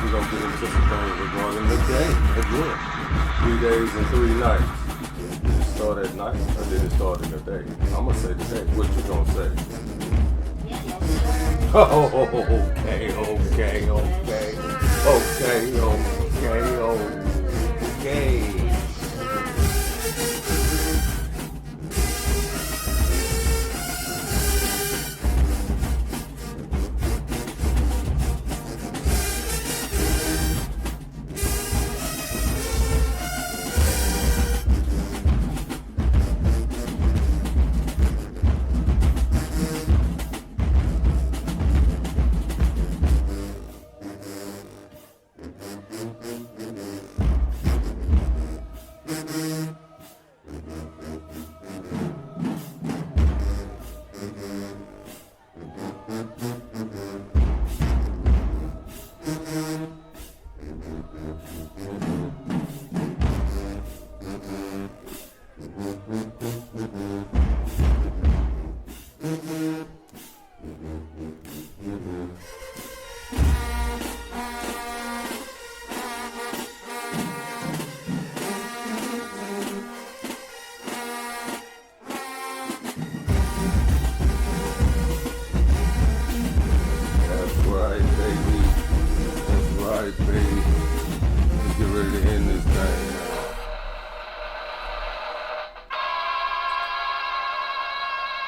We're going to get into some things regarding the day again. 3 days and 3 nights. Did it start at night or did it start in the day? I'm going to say the day. What you going to say? Oh, okay.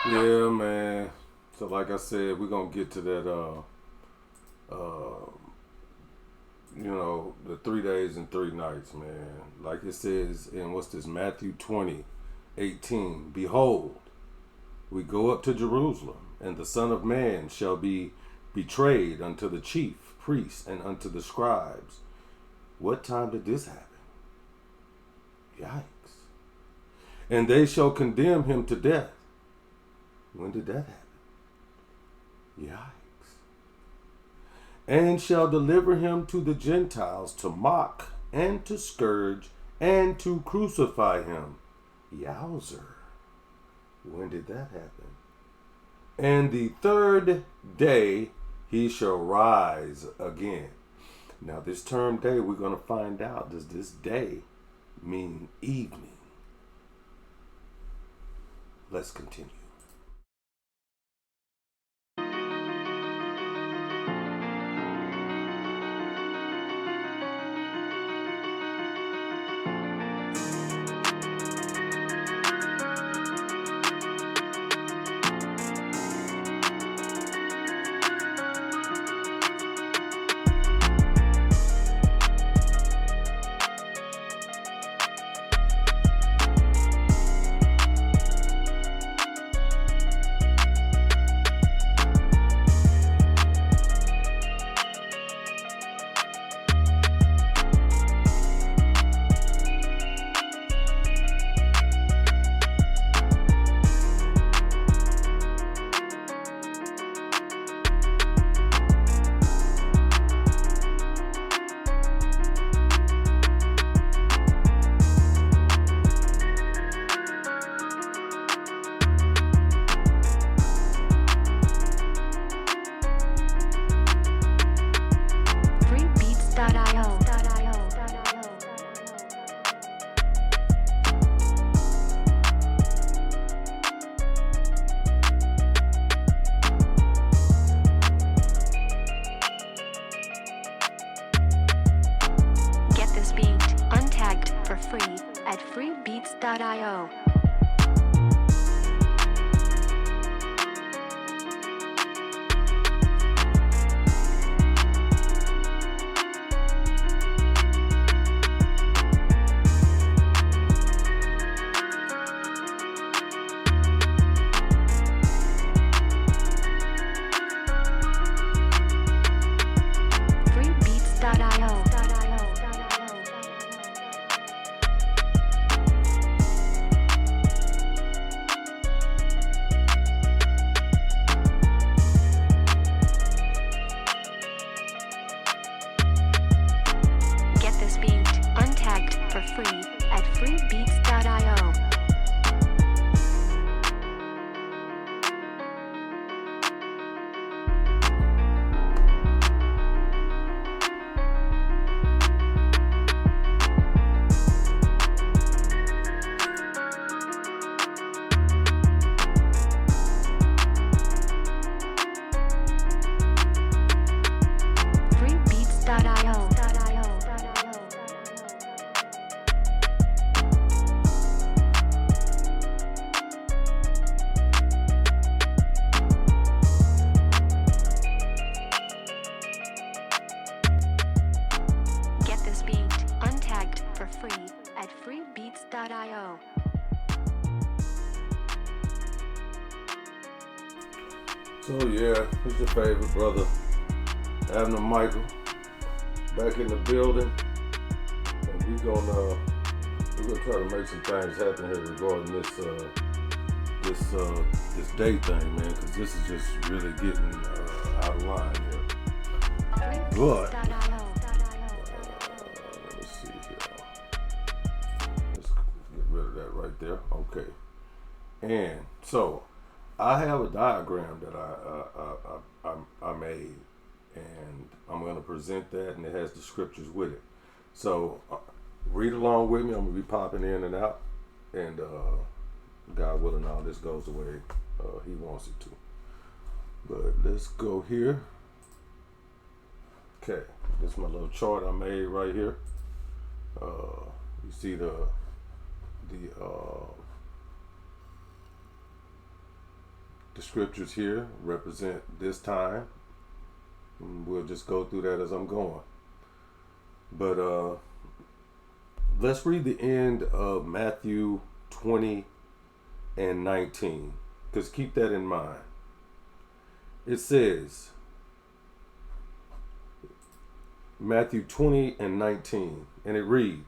Yeah, man. So like I said, we're going to get to that, the 3 days and 3 nights, man. Like it says in, Matthew 20:18. Behold, we go up to Jerusalem, and the Son of Man shall be betrayed unto the chief priests and unto the scribes. What time did this happen? Yikes. And they shall condemn him to death. When did that happen? Yikes. And shall deliver him to the Gentiles to mock and to scourge and to crucify him. Yowzer. When did that happen? And the third day he shall rise again. Now this term day, we're going to find out, does this day mean evening? Let's continue. At freebeats.io. For free at freebeats.io. it for free at freebeats.io. So yeah, it's your favorite brother, Abner Michael, back in the building, and we're gonna try to make some things happen here regarding this day thing, man, because this is just really getting out of line here. But let me see here. Let's get rid of that right there. Okay, and so I have a diagram that I made, and I'm going to present that, and it has the scriptures with it. So read along with me. I'm going to be popping in and out, and God willing, all this goes the way He wants it to. But let's go here. Okay, this is my little chart I made right here. You see the scriptures here represent this time. And we'll just go through that as I'm going. But let's read the end of Matthew 20 and 19, because keep that in mind. It says, Matthew 20 and 19, and it reads,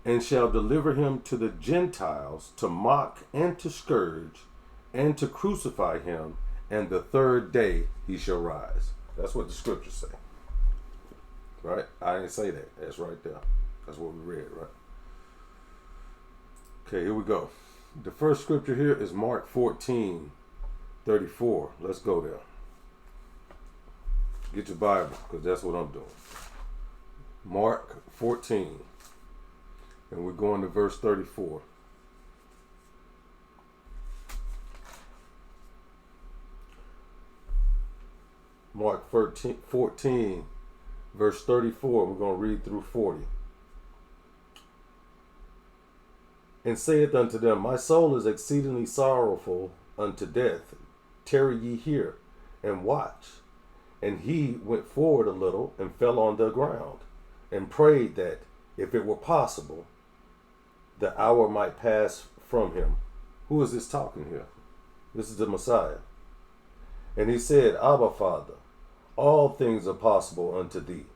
"And shall deliver him to the Gentiles to mock and to scourge and to crucify him, and the third day he shall rise." That's what the scriptures say. Right? I didn't say that. That's right there. That's what we read, right? Okay, here we go. The first scripture here is Mark 14:34. Let's go there. Get your Bible, because that's what I'm doing. Mark 14. And we're going to verse 34. Mark 14, verse 34. We're going to read through 40. "And saith unto them, My soul is exceedingly sorrowful unto death. Tarry ye here, and watch. And he went forward a little, and fell on the ground, and prayed that, if it were possible, the hour might pass from him." Who is this talking here? This is the Messiah. "And he said, Abba, Father, all things are possible unto thee.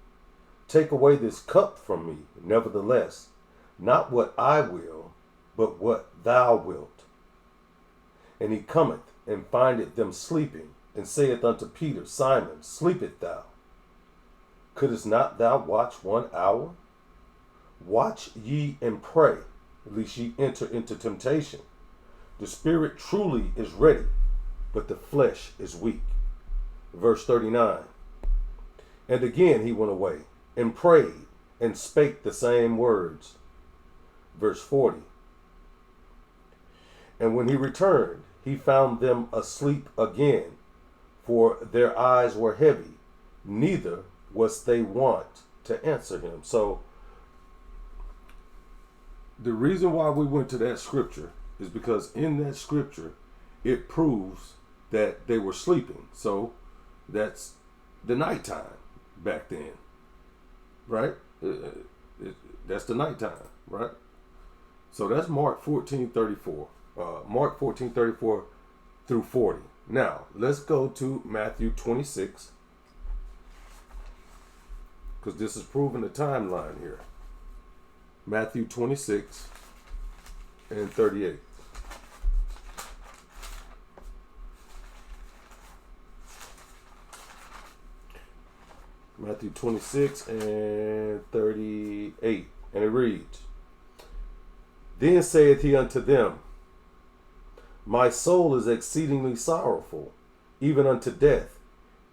Take away this cup from me. Nevertheless, not what I will, but what thou wilt. And he cometh, and findeth them sleeping, and saith unto Peter, Simon, sleepest thou? Couldst not thou watch 1 hour? Watch ye and pray, lest ye enter into temptation. The spirit truly is ready, but the flesh is weak." Verse 39. "And again he went away, and prayed, and spake the same words." Verse 40. "And when he returned, he found them asleep again, for their eyes were heavy, neither was they wont to answer him." So the reason why we went to that scripture is because in that scripture, it proves that they were sleeping. So that's the nighttime back then, right? That's the nighttime, right? So that's Mark 14:34. Mark 14:34 through 40. Now, let's go to Matthew 26, because this is proving the timeline here. Matthew 26 and 38. Matthew 26 and 38. And it reads, "Then saith he unto them, My soul is exceedingly sorrowful, even unto death.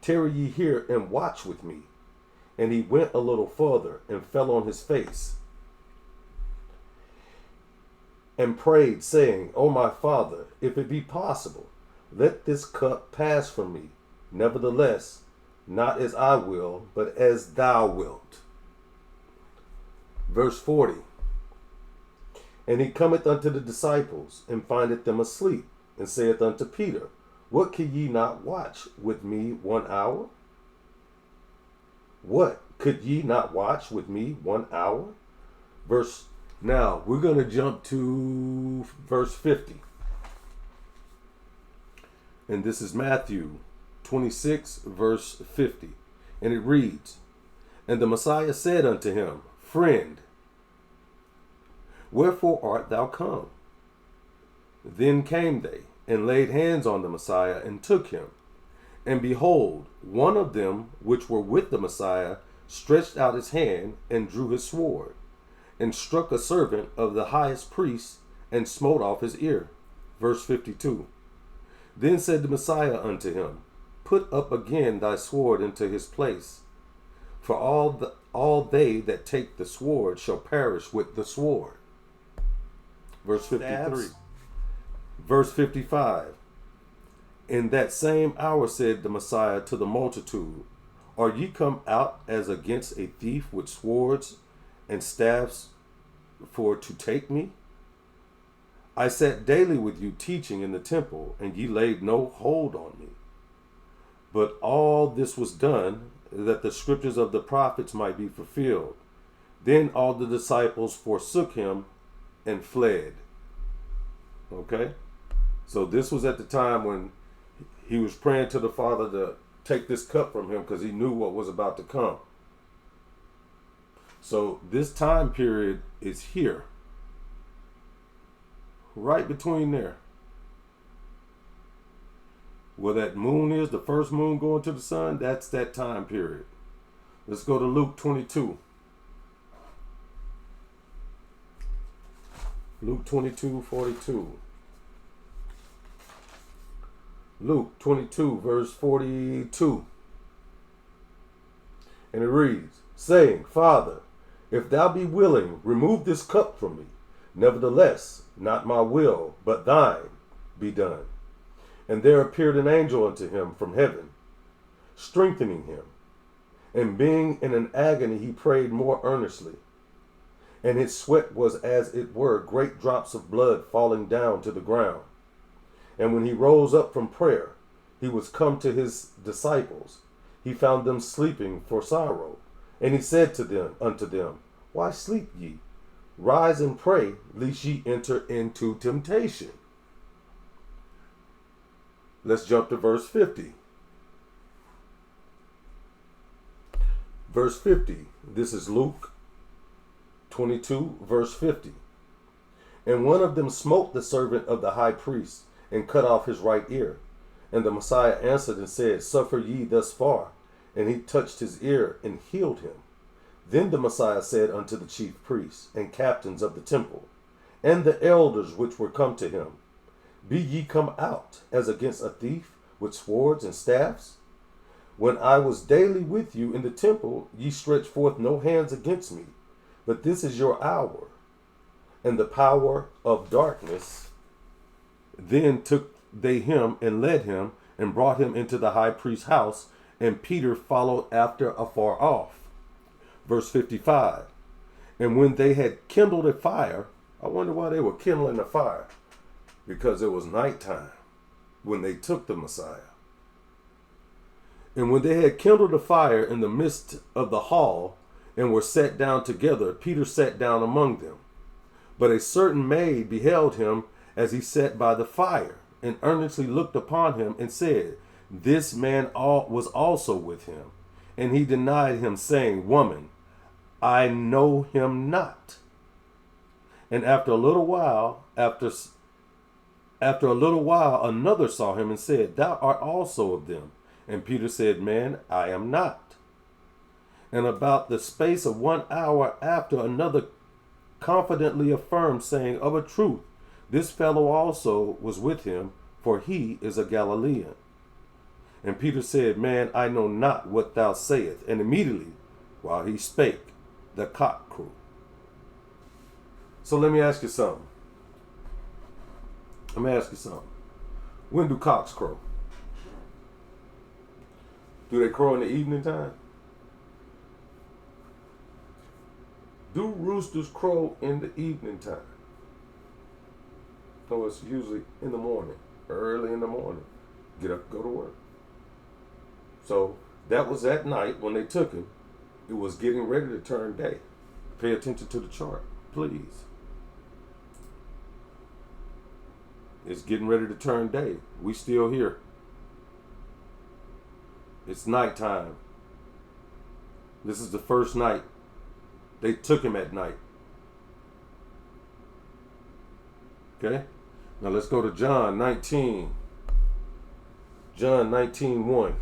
Tarry ye here and watch with me. And he went a little further, and fell on his face, and prayed, saying, O my Father, if it be possible, let this cup pass from me. Nevertheless, not as I will, but as thou wilt." Verse 40. "And he cometh unto the disciples, and findeth them asleep, and saith unto Peter, What, could ye not watch with me 1 hour? What, could ye not watch with me 1 hour? Now we're going to jump to verse 50. And this is Matthew 26, verse 50. And it reads, And the Messiah said unto him, Friend, wherefore art thou come? Then came they, and laid hands on the Messiah, and took him. And behold, one of them which were with the Messiah stretched out his hand, and drew his sword, and struck a servant of the highest priest, and smote off his ear. Verse 52. Then said the Messiah unto him, Put up again thy sword into his place, for all they that take the sword shall perish with the sword. Verse 53. Verse 55. In that same hour said the Messiah to the multitude, Are ye come out as against a thief with swords and staffs for to take me? I sat daily with you teaching in the temple, and ye laid no hold on me. But all this was done, that the scriptures of the prophets might be fulfilled. Then all the disciples forsook him and fled. Okay? So this was at the time when he was praying to the Father to take this cup from him, because he knew what was about to come. So this time period is here. Right between there. Where that moon is, the first moon going to the sun, that's that time period. Let's go to Luke 22. Luke 22:42. Luke 22, verse 42. And it reads, saying, Father, if thou be willing, remove this cup from me. Nevertheless, not my will, but thine be done. And there appeared an angel unto him from heaven, strengthening him. And being in an agony, he prayed more earnestly. And his sweat was as it were great drops of blood falling down to the ground. And when he rose up from prayer, he was come to his disciples. He found them sleeping for sorrow. And he said unto them, Why sleep ye? Rise and pray, lest ye enter into temptation. Let's jump to verse 50. Verse 50. This is Luke 22, verse 50. And one of them smote the servant of the high priest, and cut off his right ear. And the Messiah answered and said, Suffer ye thus far. And he touched his ear and healed him. Then the Messiah said unto the chief priests and captains of the temple, and the elders which were come to him, Be ye come out as against a thief with swords and staffs? When I was daily with you in the temple, ye stretched forth no hands against me. But this is your hour, and the power of darkness. Then took they him and led him and brought him into the high priest's house, and Peter followed after afar off. Verse 55. And when they had kindled a fire, I wonder why they were kindling a fire. Because it was nighttime when they took the Messiah. And when they had kindled a fire in the midst of the hall, and were set down together, Peter sat down among them. But a certain maid beheld him as he sat by the fire, and earnestly looked upon him, and said, This man was also with him. And he denied him, saying, Woman, I know him not. And after a little while, another saw him and said, Thou art also of them. And Peter said, Man, I am not. And about the space of 1 hour after, another confidently affirmed, saying, Of a truth, this fellow also was with him, for he is a Galilean. And Peter said, Man, I know not what thou sayest. And immediately, while he spake, the cock crew. So let me ask you something. When do cocks crow? Do they crow in the evening time? Do roosters crow in the evening time? No, it's usually in the morning, early in the morning. Get up, go to work. So that was at night when they took him. It was getting ready to turn day. Pay attention to the chart. please. It's getting ready to turn day. We still here. It's nighttime. This is the first night. They took him at night. Okay? Now let's go to John 19. John 19:1.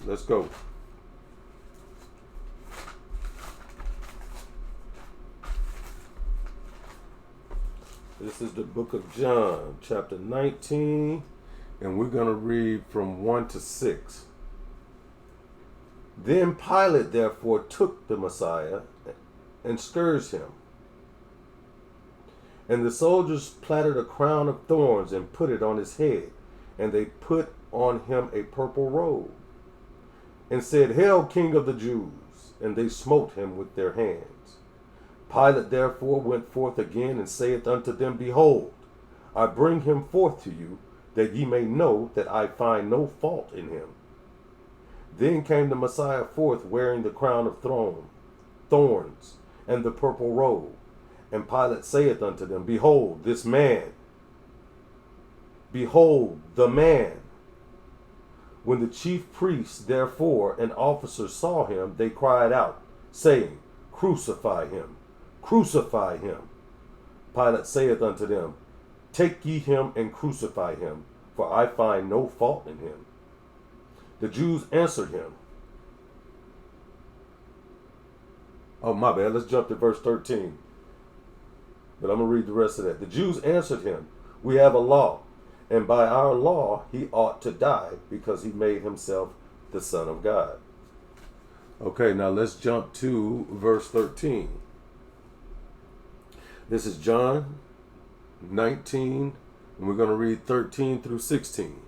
Let's go. This is the book of John, chapter 19, and we're going to read from 1 to 6. Then Pilate therefore took the Messiah and scourged him. And the soldiers platted a crown of thorns and put it on his head, and they put on him a purple robe, and said, Hail, King of the Jews! And they smote him with their hands. Pilate therefore went forth again and saith unto them, Behold, I bring him forth to you, that ye may know that I find no fault in him. Then came the Messiah forth, wearing the crown of thorns, and the purple robe. And Pilate saith unto them, Behold, this man! Behold, the man! When the chief priests, therefore, and officers saw him, they cried out, saying, Crucify him! Crucify him! Pilate saith unto them, Take ye him and crucify him, for I find no fault in him. The Jews answered him. Oh, my bad. Let's jump to verse 13. But I'm going to read the rest of that. The Jews answered him, We have a law, and by our law he ought to die, because he made himself the Son of God. Okay, now let's jump to verse 13. This is John 19, and we're going to read 13 through 16.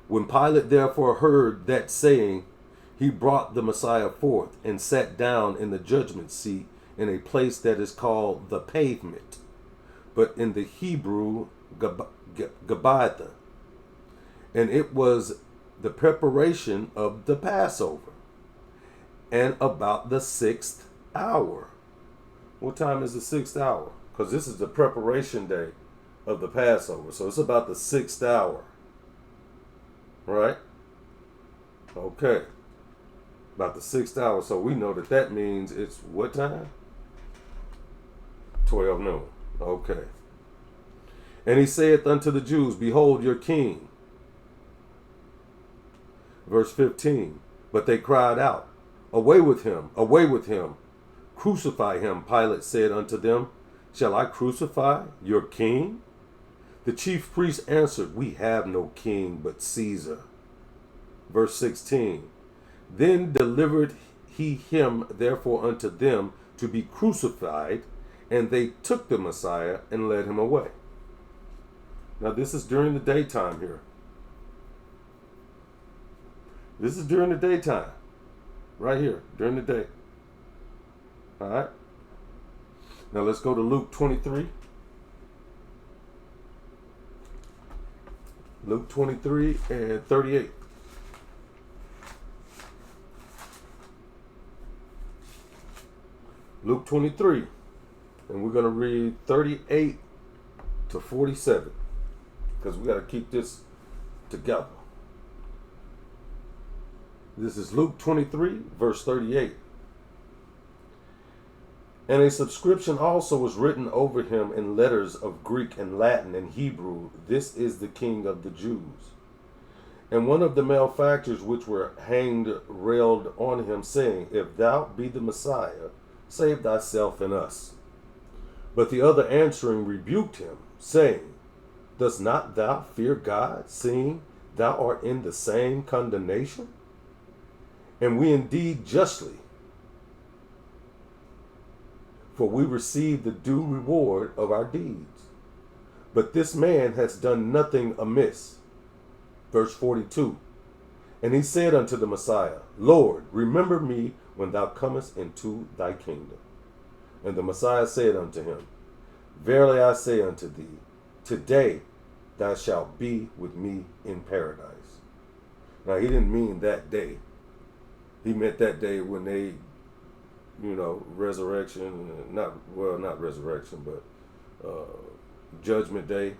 When Pilate therefore heard that saying, he brought the Messiah forth and sat down in the judgment seat in a place that is called the Pavement, but in the Hebrew, Gabbatha. And it was the preparation of the Passover, and about the 6th hour. What time is the 6th hour? Because this is the preparation day of the Passover. So it's about the 6th hour. Right? Okay. About the 6th hour. So we know that that means it's what time? 12 noon. Okay. And he saith unto the Jews, Behold your king. Verse 15. But they cried out, Away with him! Away with him! Crucify him! Pilate said unto them, Shall I crucify your king? The chief priests answered, We have no king but Caesar. Verse 16. Then delivered he him therefore unto them to be crucified, and they took the Messiah and led him away. Now this is during the daytime here. This is during the daytime. Right here, during the day. Alright? Now let's go to Luke 23. Luke 23 and 38. Luke 23. And we're going to read 38 to 47. Because we got to keep this together. This is Luke 23, verse 38. And a subscription also was written over him in letters of Greek and Latin and Hebrew, This is the King of the Jews. And one of the malefactors which were hanged railed on him, saying, If thou be the Messiah, save thyself and us. But the other answering rebuked him, saying, Dost not thou fear God, seeing thou art in the same condemnation? And we indeed justly, for we receive the due reward of our deeds. But this man has done nothing amiss. Verse 42. And he said unto the Messiah, Lord, remember me when thou comest into thy kingdom. And the Messiah said unto him, Verily I say unto thee, today thou shalt be with me in paradise. Now he didn't mean that day. He meant that day when they resurrection, not resurrection, but judgment day.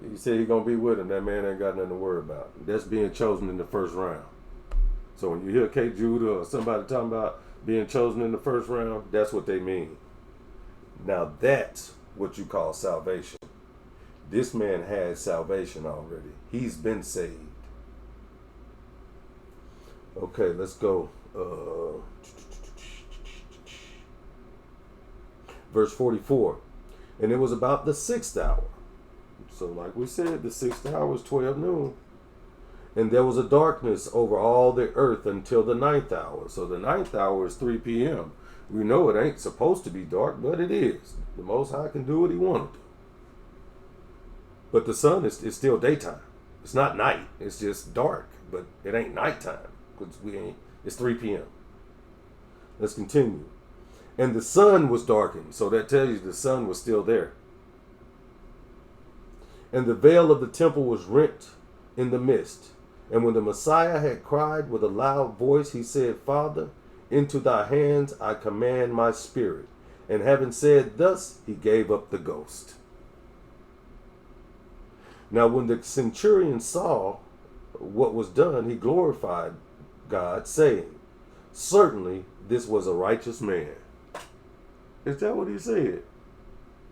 He said he's going to be with him. That man ain't got nothing to worry about. That's being chosen in the first round. So when you hear K. Judah or somebody talking about being chosen in the first round, that's what they mean. Now that's what you call salvation. This man has salvation already. He's been saved. Okay, let's go. Verse 44. And it was about the 6th hour. So like we said, the 6th hour was 12 noon. And there was a darkness over all the earth until the 9th hour. So the 9th hour is 3 p.m. We know it ain't supposed to be dark, but it is. The Most High can do what he wanted to. But the sun is still daytime. It's not night. It's just dark, but it ain't nighttime because it's 3 p.m. Let's continue. And the sun was darkened, so that tells you the sun was still there. And the veil of the temple was rent in the midst. And when the Messiah had cried with a loud voice, he said, Father, into thy hands I command my spirit. And having said thus, he gave up the ghost. Now when the centurion saw what was done, he glorified God, saying, certainly this was a righteous man. Is that what he said?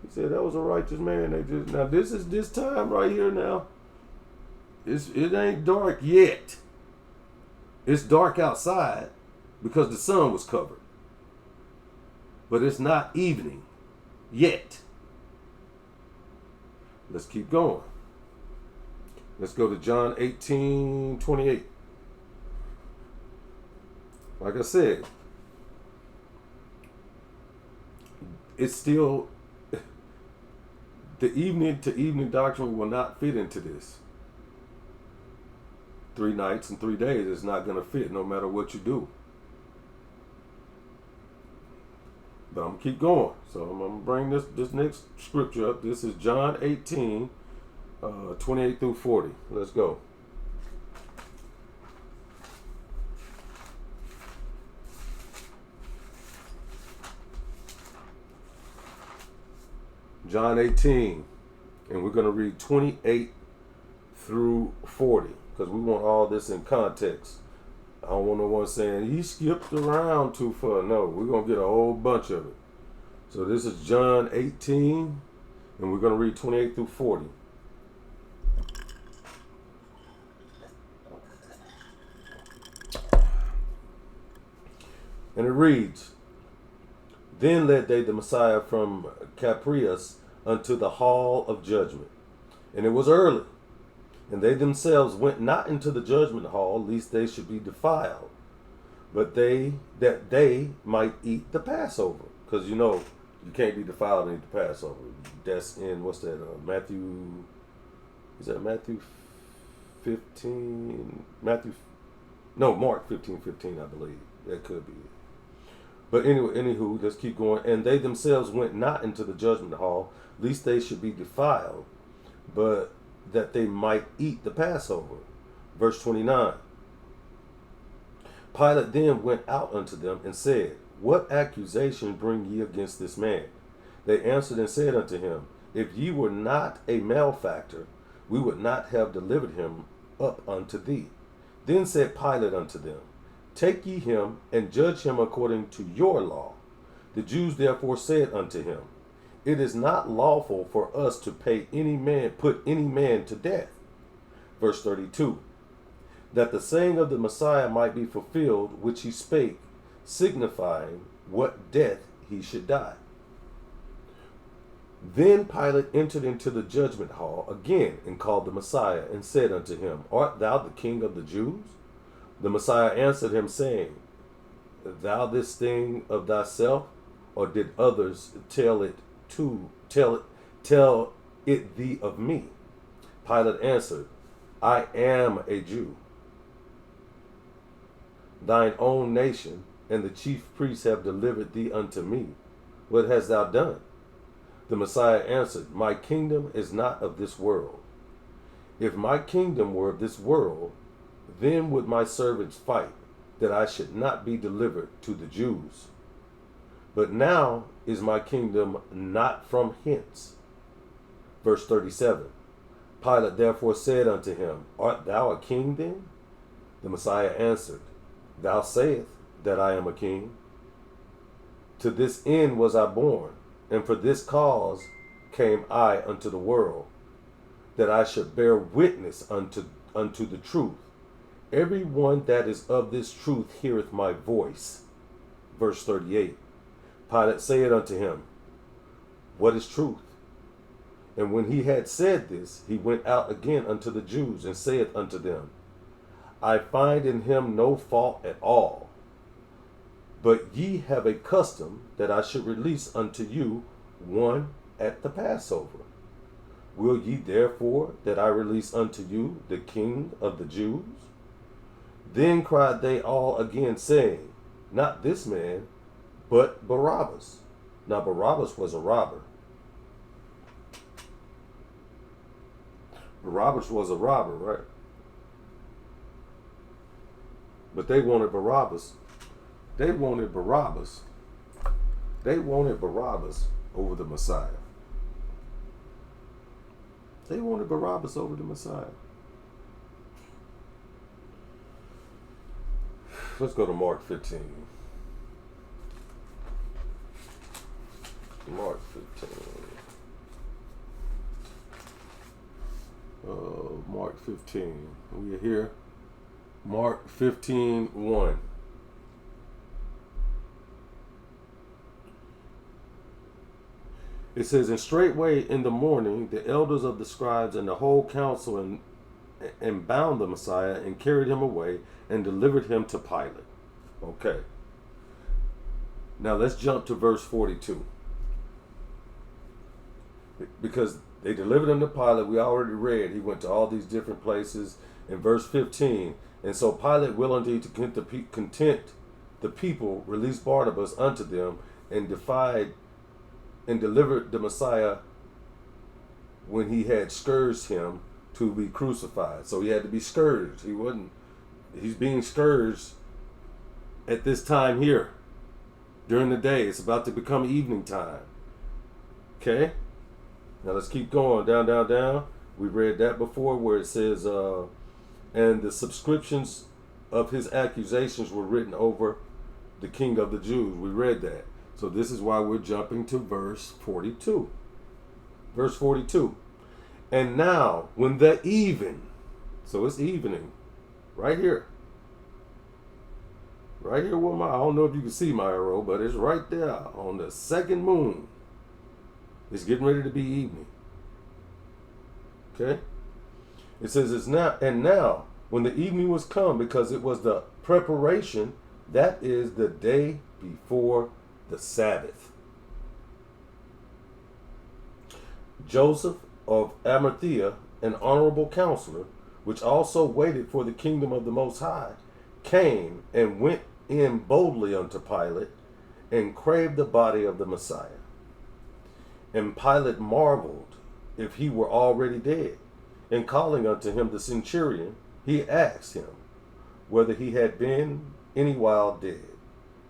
He said that was a righteous man. Now this is this time right here now. It ain't dark yet. It's dark outside because the sun was covered. But it's not evening yet. Let's keep going. Let's go to John 18:28. Like I said, it's still, the evening to evening doctrine will not fit into this. 3 nights and 3 days is not going to fit no matter what you do. But I'm going to keep going. So I'm going to bring this next scripture up. This is John 18, 28 through 40. Let's go. John 18, and we're going to read 28 through 40 because we want all this in context. I don't want no one saying he skipped around too far. No, we're going to get a whole bunch of it. So this is John 18, and we're going to read 28 through 40. And it reads, Then led they the Messiah from Caprias unto the hall of judgment. And it was early, and they themselves went not into the judgment hall, lest they should be defiled, but that they might eat the Passover. Because you can't be defiled and eat the Passover. That's in, Matthew, is that Matthew 15? Mark 15:15, I believe. That could be it. But anywho, let's keep going. And they themselves went not into the judgment hall, lest they should be defiled, but that they might eat the Passover. Verse 29. Pilate then went out unto them and said, What accusation bring ye against this man? They answered and said unto him, If ye were not a malefactor, we would not have delivered him up unto thee. Then said Pilate unto them, Take ye him and judge him according to your law. The Jews therefore said unto him, It is not lawful for us to put any man to death. Verse 32. That the saying of the Messiah might be fulfilled, which he spake, signifying what death he should die. Then Pilate entered into the judgment hall again and called the Messiah and said unto him, Art thou the king of the Jews? The Messiah answered him, saying, Thou this thing of thyself, or did others tell it thee of me? Pilate answered, I am a Jew. Thine own nation and the chief priests have delivered thee unto me. What hast thou done? The Messiah answered, My kingdom is not of this world. If my kingdom were of this world, then would my servants fight, that I should not be delivered to the Jews. But now is my kingdom not from hence. Verse 37. Pilate therefore said unto him, Art thou a king then? The Messiah answered, Thou sayest that I am a king. To this end was I born, and for this cause came I unto the world, that I should bear witness unto the truth. Every one that is of this truth heareth my voice. Verse 38. Pilate said unto him, What is truth? And when he had said this, he went out again unto the Jews, and saith unto them, I find in him no fault at all. But ye have a custom that I should release unto you one at the Passover. Will ye therefore that I release unto you the King of the Jews? Then cried they all again, saying, Not this man, but Barabbas. Now Barabbas was a robber. Barabbas was a robber, right? But they wanted Barabbas. They wanted Barabbas. They wanted Barabbas over the Messiah. They wanted Barabbas over the Messiah. Let's go to Mark 15. Mark 15. Mark 15. We are here. Mark 15:1. It says, And straightway in the morning the elders of the scribes and the whole council and bound the Messiah and carried him away and delivered him to Pilate. Okay. Now let's jump to verse 42. Because they delivered him to Pilate, we already read, he went to all these different places. In verse 15, and so Pilate will indeed to content the people, release Barnabas unto them, and defied and delivered the Messiah when he had scourged him to be crucified. So he had to be scourged. He's being scourged at this time here during the day. It's about to become evening time. Okay? Now let's keep going down, down, down. We read that before where it says, and the subscriptions of his accusations were written over the King of the Jews. We read that. So this is why we're jumping to verse 42. Verse 42. And now, when the even, so it's evening, right here. Right here with I don't know if you can see my arrow, but it's right there on the second moon. It's getting ready to be evening. Okay? It says it's now, and now, when the evening was come, because it was the preparation, that is the day before the Sabbath. Joseph of Arimathea, an honorable counselor, which also waited for the kingdom of the Most High, came and went in boldly unto Pilate, and craved the body of the Messiah. And Pilate marveled if he were already dead. And calling unto him the centurion, he asked him whether he had been any while dead.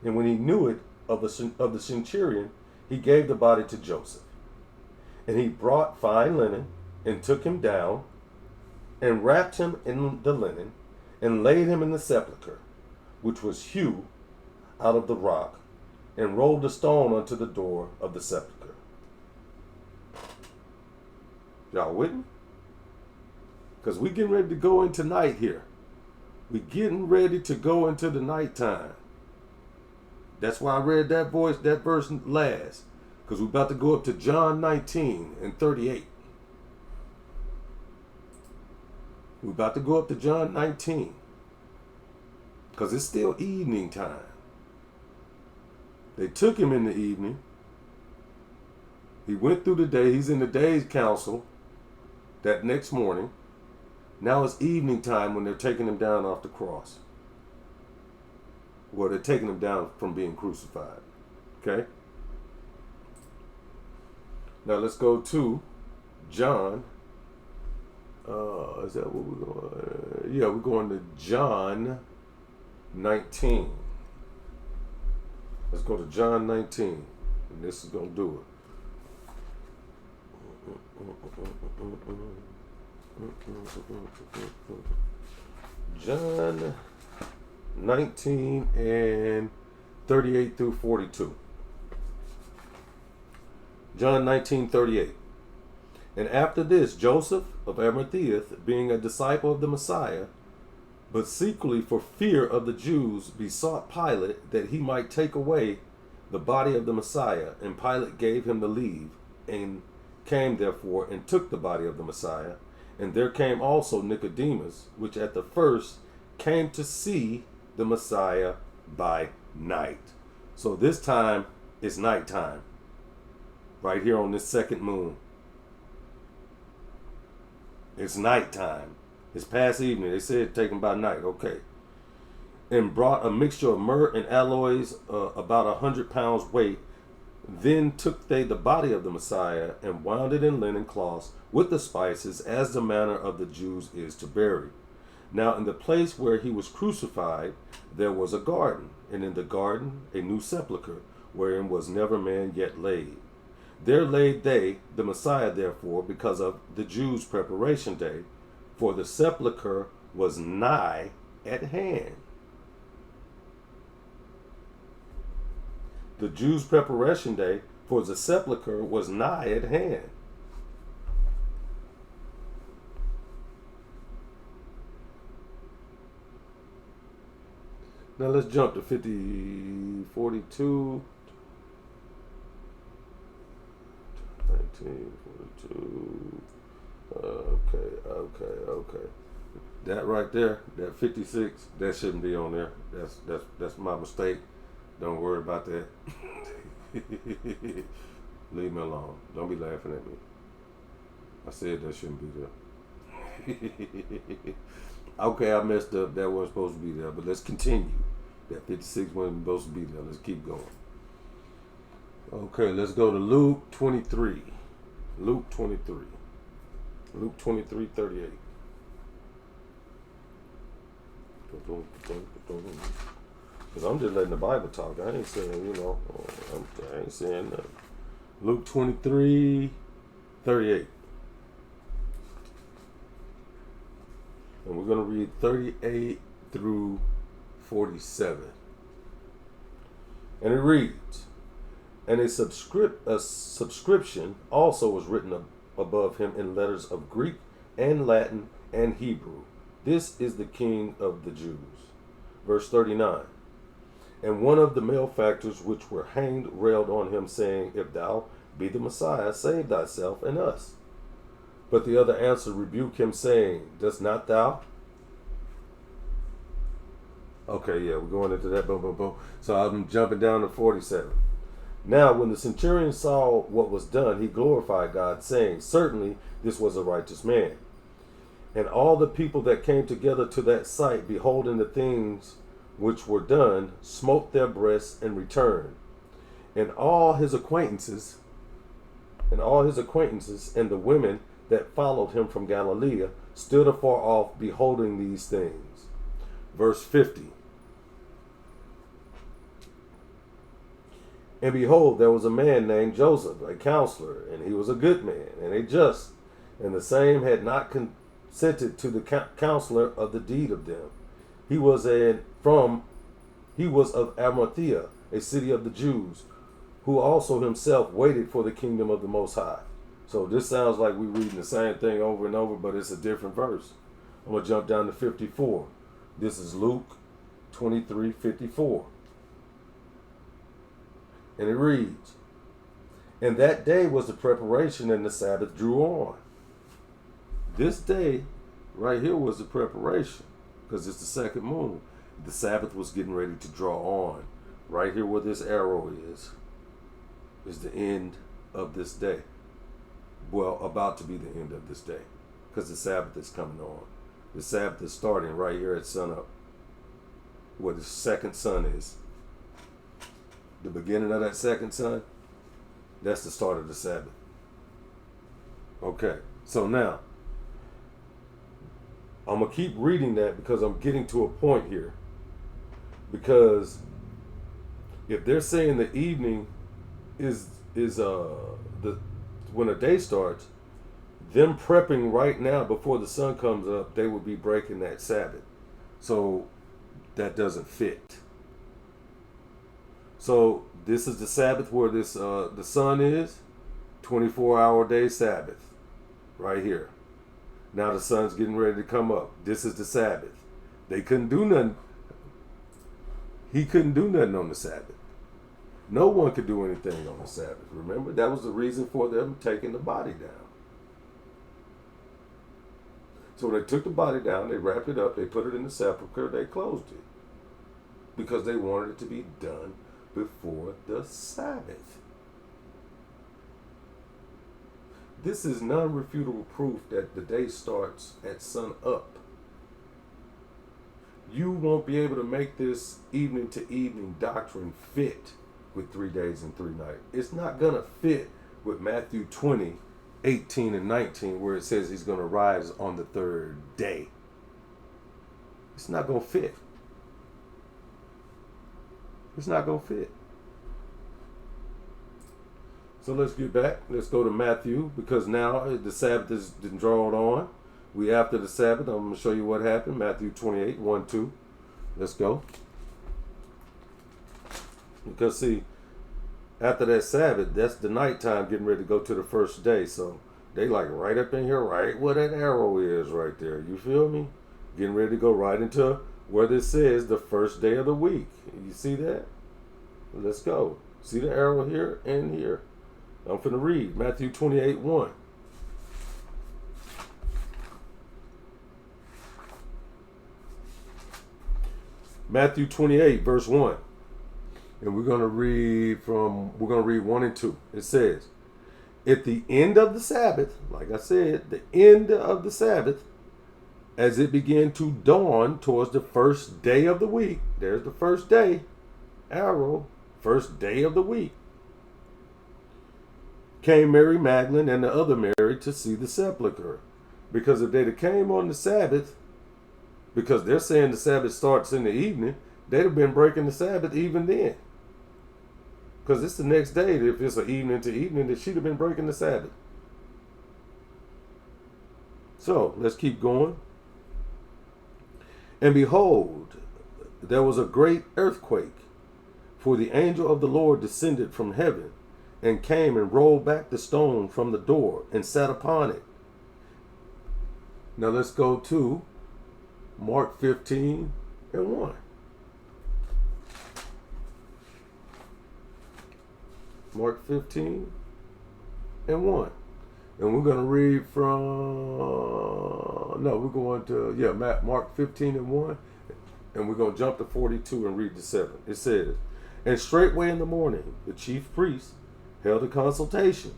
And when he knew it of the centurion, he gave the body to Joseph. And he brought fine linen, and took him down, and wrapped him in the linen, and laid him in the sepulchre, which was hewn out of the rock, and rolled a stone unto the door of the sepulchre. Y'all with me? Because we getting ready to go into night here. We getting ready to go into the nighttime. That's why I read that verse last. Because we're about to go up to John 19 and 38. We're about to go up to John 19. Because it's still evening time. They took him in the evening. He went through the day. He's in the day's council that next morning. Now it's evening time when they're taking him down off the cross. Well, they're taking him down from being crucified. Okay? Now let's go to John. Is that what we're going? Yeah, we're going to John 19. Let's go to John 19. And this is going to do it. John 19 and 38 through 42. John 19:38. And after this, Joseph of Arimathea, being a disciple of the Messiah, but secretly for fear of the Jews, besought Pilate that he might take away the body of the Messiah. And Pilate gave him the leave, and came therefore and took the body of the Messiah. And there came also Nicodemus, which at the first came to see the Messiah by night. So this time it's nighttime, right here on this second moon. It's nighttime. It's past evening. They said taken by night. Okay. And brought a mixture of myrrh and aloes, about 100 pounds weight. Then took they the body of the Messiah and wound it in linen cloths with the spices, as the manner of the Jews is to bury. Now in the place where he was crucified there was a garden, and in the garden a new sepulchre, wherein was never man yet laid. There laid they the Messiah therefore, because of the Jews' preparation day, for the sepulchre was nigh at hand. The Jews' preparation day, for the sepulchre was nigh at hand. Now let's jump to 42. 1942. Okay. That right there, that 56, that shouldn't be on there. That's my mistake. Don't worry about that. Leave me alone. Don't be laughing at me. I said that shouldn't be there. Okay, I messed up. That wasn't supposed to be there, but let's continue. That 56 wasn't supposed to be there. Let's keep going. Okay, let's go to Luke 23. Luke 23. Luke 23:38. Because I'm just letting the Bible talk. I ain't saying, I ain't saying nothing. Luke 23:38. And we're going to read 38 through 47. And it reads, and a subscription also was written above him in letters of Greek and Latin and Hebrew. This is the King of the Jews. Verse 39. And one of the malefactors which were hanged railed on him, saying, If thou be the Messiah, save thyself and us. But the other answered, rebuked him, saying, Dost not thou? Okay, yeah, we're going into that. Boom, boom, boom. So I'm jumping down to 47. Now, when the centurion saw what was done, he glorified God, saying, Certainly this was a righteous man. And all the people that came together to that sight, beholding the things which were done, smote their breasts and returned. And all his acquaintances and the women that followed him from Galilee stood afar off, beholding these things. Verse 50. And behold, there was a man named Joseph, a counselor, and he was a good man and a just, and the same had not consented to the counselor of the deed of them. He was of Arimathea, a city of the Jews, who also himself waited for the kingdom of the Most High. So this sounds like we're reading the same thing over and over, but it's a different verse. I'm going to jump down to 54. This is Luke 23:54. And it reads, And that day was the preparation, and the Sabbath drew on. This day right here was the preparation, because it's the second moon. The Sabbath was getting ready to draw on. Right here where this arrow is the end of this day. Well, about to be the end of this day, because the Sabbath is coming on. The Sabbath is starting right here at sunup, where the second sun is. The beginning of that second sun, that's the start of the Sabbath. Okay, so now, I'm going to keep reading that because I'm getting to a point here. Because If they're saying the evening is the when a day starts, them prepping right now before the sun comes up, they would be breaking that Sabbath. So that doesn't fit. So this is the Sabbath where this the sun is, 24-hour day Sabbath, right here. Now the sun's getting ready to come up. This is the Sabbath. They couldn't do nothing. He couldn't do nothing on the Sabbath. No one could do anything on the Sabbath. Remember, that was the reason for them taking the body down. So they took the body down, they wrapped it up, they put it in the sepulcher, they closed it. Because they wanted it to be done before the Sabbath. This is non-refutable proof that the day starts at sun up. You won't be able to make this evening to evening doctrine fit with 3 days and 3 nights. It's not going to fit with Matthew 20, 18 and 19, where it says he's going to rise on the third day. It's not going to fit. It's not going to fit. So let's get back. Let's go to Matthew, because now the Sabbath is drawn on. We after the Sabbath. I'm going to show you what happened. Matthew 28, 1, 2. Let's go. Because see, after that Sabbath, that's the nighttime getting ready to go to the first day. So they like right up in here, right where that arrow is right there. You feel me? Getting ready to go right into where this says the first day of the week. You see that? Let's go. See the arrow here and here. I'm finna read Matthew 28, 1. Matthew 28, verse 1. And we're going to read 1 and 2. It says, at the end of the Sabbath, like I said, the end of the Sabbath, as it began to dawn towards the first day of the week, there's the first day, arrow, first day of the week, came Mary Magdalene and the other Mary to see the sepulchre. Because if they'd have came on the Sabbath, because they're saying the Sabbath starts in the evening, they'd have been breaking the Sabbath even then. Because it's the next day. If it's an evening to evening, that she'd have been breaking the Sabbath. So, let's keep going. And behold, there was a great earthquake, for the angel of the Lord descended from heaven, and came and rolled back the stone from the door, and sat upon it. Now let's go to Mark 15 and 1. Mark 15 and 1. And we're going to read Mark 15 and 1. And we're going to jump to 42 and read the 7. It says, and straightway in the morning, the chief priests held a consultation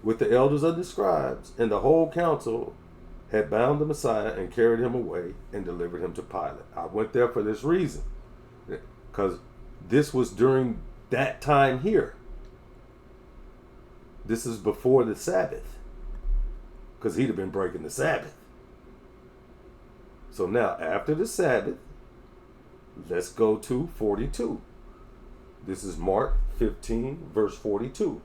with the elders of the scribes, and the whole council had bound the Messiah and carried him away and delivered him to Pilate. I went there for this reason, because this was during that time here. This is before the Sabbath, because he'd have been breaking the Sabbath. So now, after the Sabbath, let's go to 42. This is Mark 15, verse 42.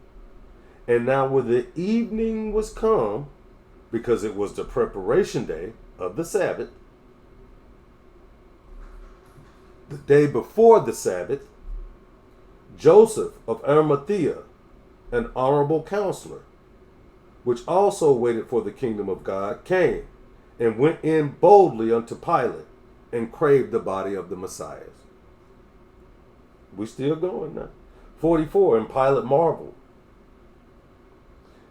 And now when the evening was come, because it was the preparation day of the Sabbath, the day before the Sabbath, Joseph of Arimathea, an honorable counselor, which also waited for the kingdom of God, came and went in boldly unto Pilate and craved the body of the Messiah. We still going now. 44, and Pilate marveled,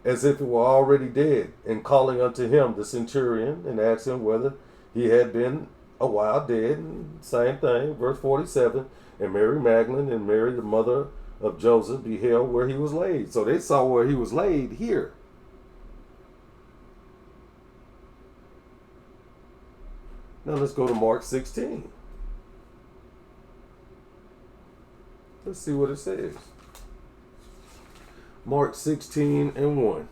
as if it were already dead, and calling unto him the centurion, and asked him whether he had been a while dead. And same thing, verse 47, and Mary Magdalene and Mary the mother of Joseph beheld where he was laid. So they saw where he was laid here. Now let's go to Mark 16. Let's see what it says. Mark 16 and 1.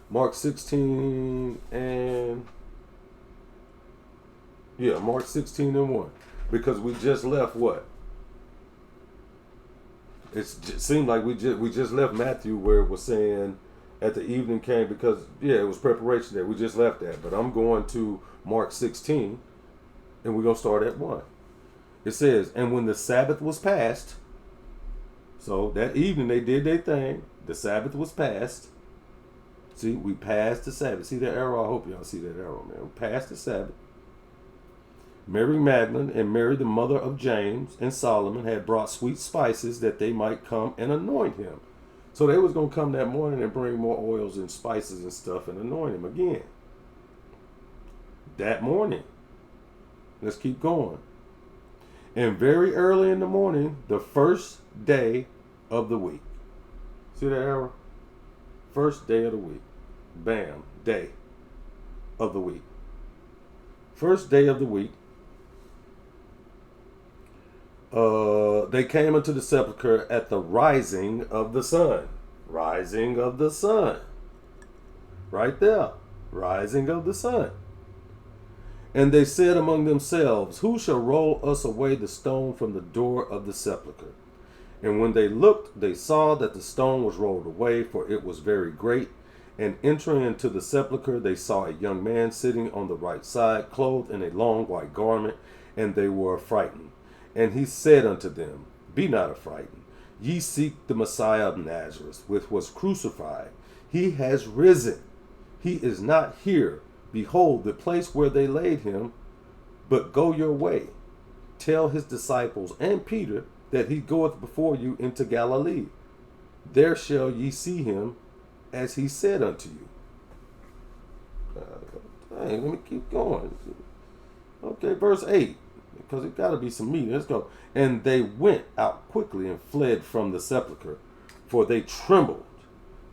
Mark 16 and Yeah, Mark 16 and 1. Because we just left what? It seemed like we just left Matthew where it was saying at the evening came, because yeah, it was preparation there. We just left that. But I'm going to Mark 16 and we're going to start at 1. It says, and when the Sabbath was passed, so that evening they did their thing. The Sabbath was passed. See, we passed the Sabbath. See that arrow? I hope y'all see that arrow, man. We passed the Sabbath. Mary Magdalene and Mary, the mother of James and Solomon, had brought sweet spices that they might come and anoint him. So they was going to come that morning and bring more oils and spices and stuff and anoint him again. That morning. Let's keep going. And very early in the morning, the first day of the week. See that arrow? First day of the week. Bam. Day of the week. First day of the week. They came into the sepulchre at the rising of the sun. Rising of the sun. Right there. Rising of the sun. And they said among themselves, who shall roll us away the stone from the door of the sepulchre? And when they looked, they saw that the stone was rolled away, for it was very great. And entering into the sepulchre, they saw a young man sitting on the right side, clothed in a long white garment, and they were frightened. And he said unto them, be not affrighted. Ye seek the Messiah of Nazareth, which was crucified. He has risen. He is not here. Behold, the place where they laid him. But go your way. Tell his disciples and Peter that he goeth before you into Galilee. There shall ye see him, as he said unto you. Let me keep going. Okay, verse 8. Because it got to be some meat. Let's go. And they went out quickly and fled from the sepulchre, for they trembled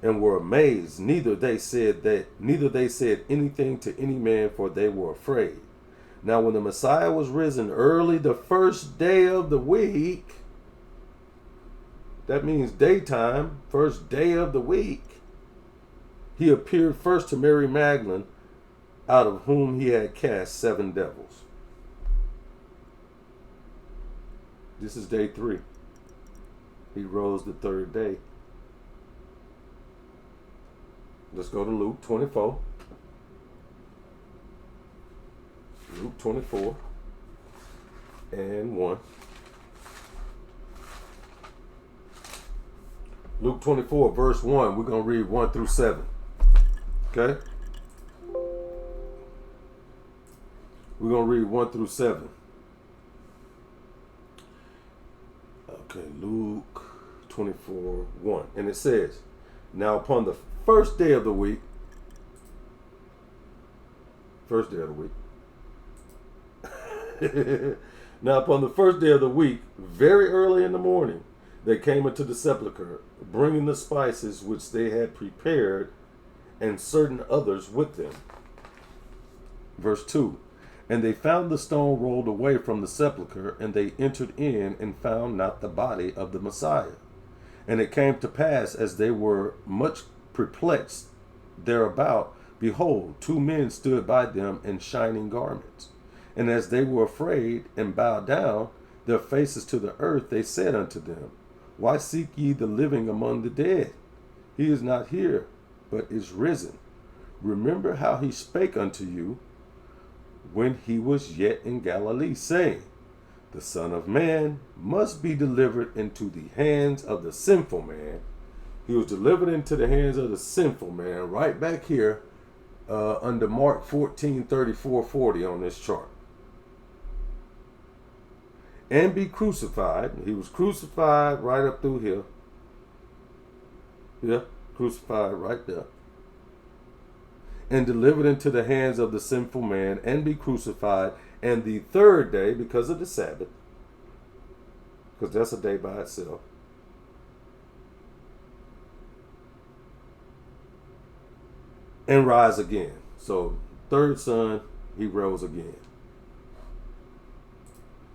and were amazed. Neither they said anything to any man, for they were afraid. Now when the Messiah was risen early the first day of the week, that means daytime, first day of the week, he appeared first to Mary Magdalene, out of whom he had cast 7 devils. This is day 3. He rose the 3rd day. Let's go to Luke 24. Luke 24 and 1. Luke 24 verse 1. We're going to read 1 through 7. Okay? We're going to read 1 through 7. Okay, Luke 24, 1. And it says, now upon the first day of the week, now upon the first day of the week, very early in the morning, they came into the sepulchre, bringing the spices which they had prepared, and certain others with them. Verse 2. And they found the stone rolled away from the sepulchre, and they entered in and found not the body of the Messiah. And it came to pass, as they were much perplexed thereabout, behold, 2 men stood by them in shining garments. And as they were afraid and bowed down their faces to the earth, they said unto them, why seek ye the living among the dead? He is not here, but is risen. Remember how he spake unto you when he was yet in Galilee, saying, the Son of Man must be delivered into the hands of the sinful man. He was delivered into the hands of the sinful man, right back here under Mark 14, 34, 40 on this chart. And be crucified. He was crucified right up through here. Yeah, crucified right there. And delivered into the hands of the sinful man, and be crucified. And the 3rd day, because of the Sabbath, because that's a day by itself, and rise again. So 3rd son, he rose again.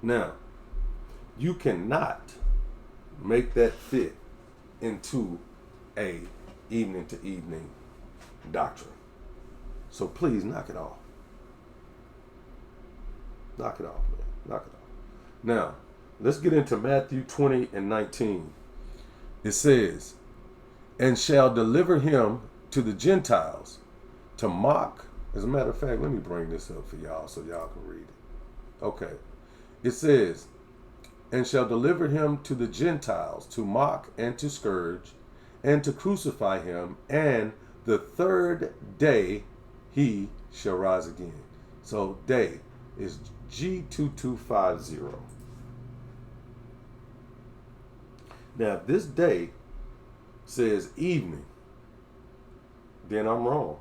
Now, you cannot make that fit into a evening to evening doctrine. So please knock it off. Knock it off, man. Knock it off. Now, let's get into Matthew 20 and 19. It says, and shall deliver him to the Gentiles to mock. As a matter of fact, let me bring this up for y'all so y'all can read it. Okay. It says, and shall deliver him to the Gentiles to mock and to scourge and to crucify him, and the third day he shall rise again. So day is G2250. Now, if this day says evening, then I'm wrong.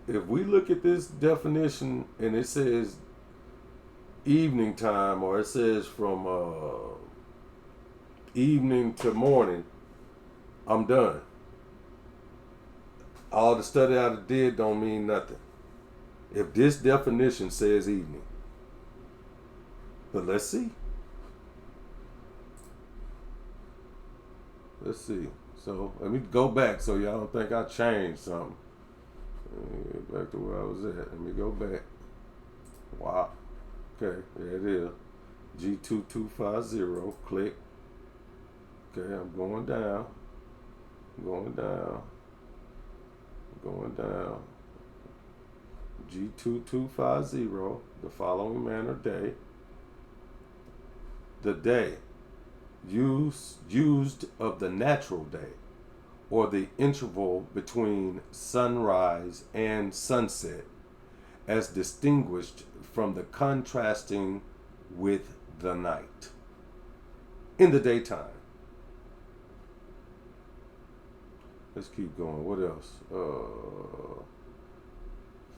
If we look at this definition and it says evening time, or it says from evening to morning, I'm done. All the study I did don't mean nothing if this definition says evening. But let's see. Let's see. So let me go back so y'all don't think I changed something. Let me get back to where I was at. Let me go back. Wow. Okay, there it is. G2250. Click. Okay, I'm going down. Going down. Going down. G2250. The following manner day. The day used of the natural day, or the interval between sunrise and sunset, as distinguished from the contrasting with the night. In the daytime. Let's keep going. What else?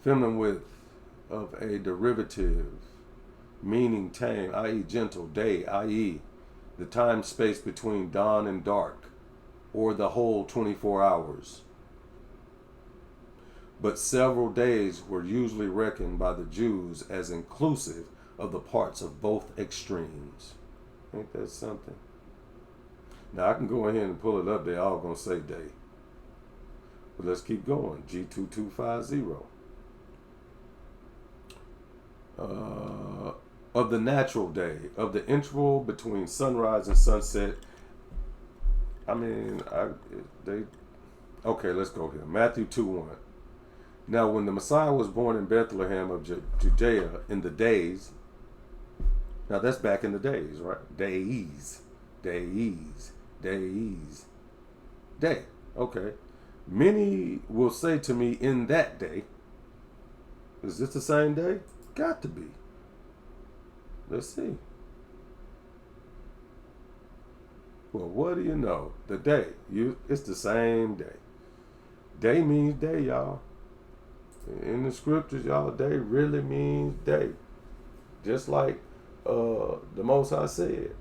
Feminine width of a derivative, meaning tame, i.e. gentle, day, i.e. the time space between dawn and dark, or the whole 24 hours. But several days were usually reckoned by the Jews as inclusive of the parts of both extremes. Ain't that something? Now I can go ahead and pull it up. They're all going to say day. But let's keep going. G2250. Of the natural day, of the interval between sunrise and sunset. Okay, let's go here. Matthew 2:1. Now, when the Messiah was born in Bethlehem of Judea in the days, now that's back in the days, right? Days. Day. Okay. Many will say to me in that day, is this the same day? Got to be. Let's see. Well, what do you know? The day. It's the same day. Day means day, y'all. In the scriptures, y'all, day really means day. Just like the Most High said.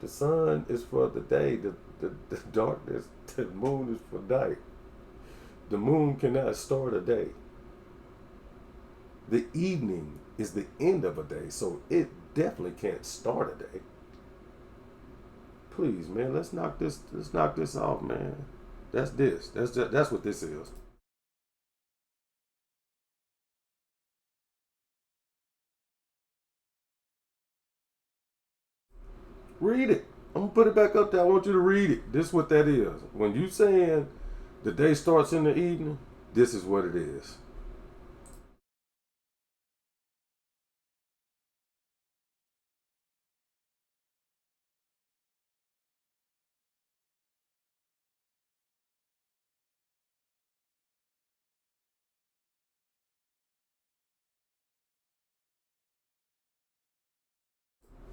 The sun is for the day, the darkness, the moon is for night. The moon cannot start a day. The evening is the end of a day, so it definitely can't start a day. Please, man, let's knock this off, man. That's what this is. Read it. I'm gonna put it back up there. I want you to read it. This is what that is. When you saying the day starts in the evening, this is what it is.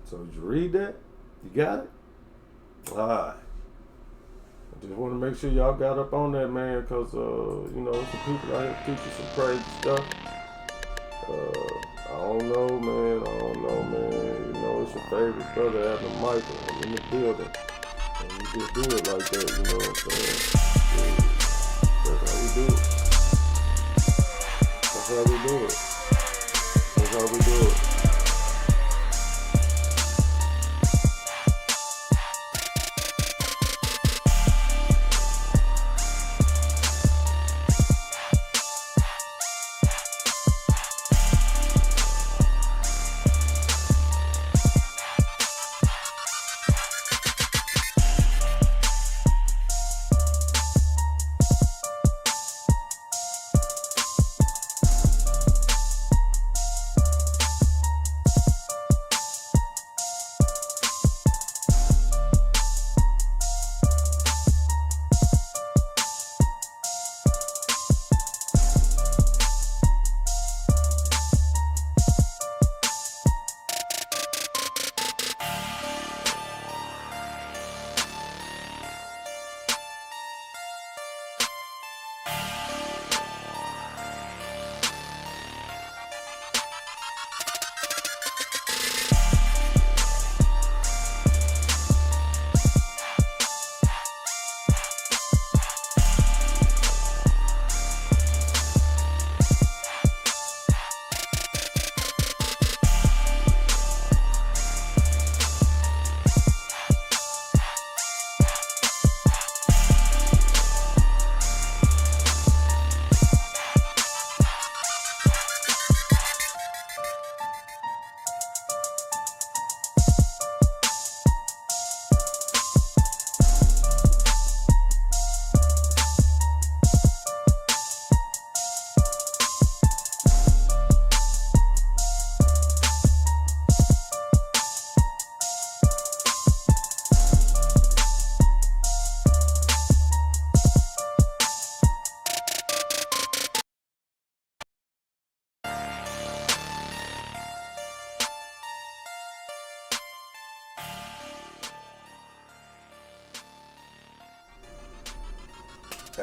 So did you read that? You got it? Alright. I just want to make sure y'all got up on that, man, because, some people out here teaching some crazy stuff. I don't know, man. It's your favorite brother, Adam Michael, in the building. And you just do it like that, you know what I'm saying? That's how we do it. That's how we do it. That's how we do it.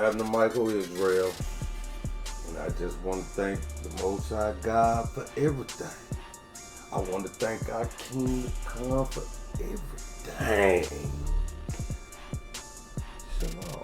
Abner Michael Israel. And I just want to thank the Most High God for everything. I want to thank our King Khan for everything. Shalom.